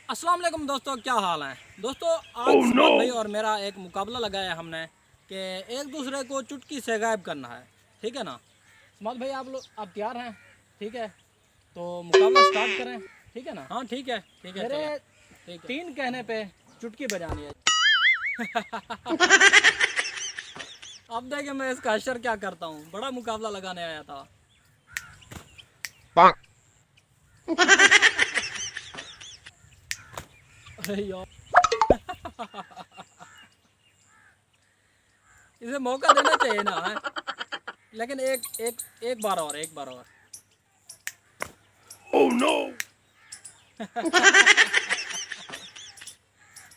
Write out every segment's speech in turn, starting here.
अस्सलाम वालेकुम दोस्तों, क्या हाल है दोस्तों। आज सुमन भाई और मेरा एक मुकाबला लगाया हमने कि एक दूसरे को चुटकी से गायब करना है। ठीक है ना सुमन भाई, आप तैयार हैं? ठीक है, तो मुकाबला स्टार्ट करें। ठीक है ना? हाँ ठीक है, ठीक है। मेरे ठीक है। 3 कहने पे चुटकी बजानी है। अब देखिए मैं इसका असर क्या करता हूँ। बड़ा मुकाबला लगाने आया था। अरे यार, इसे मौका देना चाहिए ना है? लेकिन एक एक एक बार और, एक बार और। Oh no!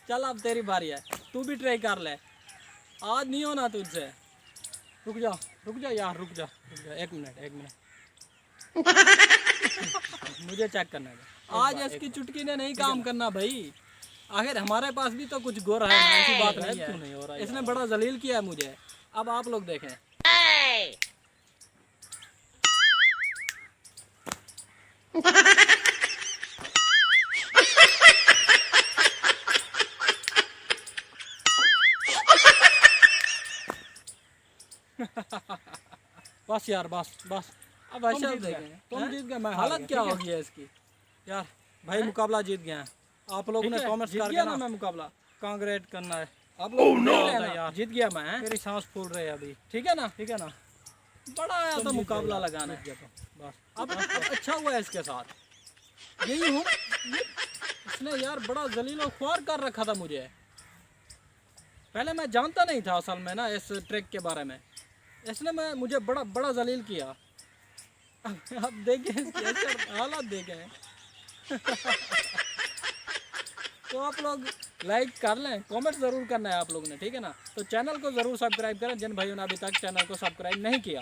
चल अब तेरी बारी है, तू भी ट्राई कर ले। आज नहीं होना तुझसे। रुक जा यार, रुक जा 1 मिनट। मुझे चेक करना है। आज इसकी चुटकी ने नहीं काम करना भाई। आखिर हमारे पास भी तो कुछ गोर है ना, ऐसी बात नहीं है। नहीं हो रहा, इसने बड़ा जलील किया है मुझे। अब आप लोग देखें। बस यार, बस। अब ऐसा देखें, तुम जीत गए, मैं हालत क्या हो गई है इसकी यार। भाई मुकाबला जीत गया। आप लोगों ने कमेंट्स कर दिया ना, मैं मुकाबला कांग्रेट करना है। आप लोग यार, जीत गया मैं। मेरी सांस फूल रही है अभी। ठीक है ना? बड़ा आया था मुकाबला लगाना है। बस अब अच्छा हुआ है इसके साथ। यही हूँ। इसने यार बड़ा जलील और ख्वार कर रखा था मुझे। पहले मैं जानता नहीं था असल में ना इस ट्रिक के बारे में। इसने मुझे बड़ा जलील किया। अब देखें इसके हालात देखें। तो आप लोग लाइक कर लें, कमेंट ज़रूर करना है आप लोगों ने। ठीक है ना? तो चैनल को ज़रूर सब्सक्राइब करें जिन भाइयों ने अभी तक चैनल को सब्सक्राइब नहीं किया।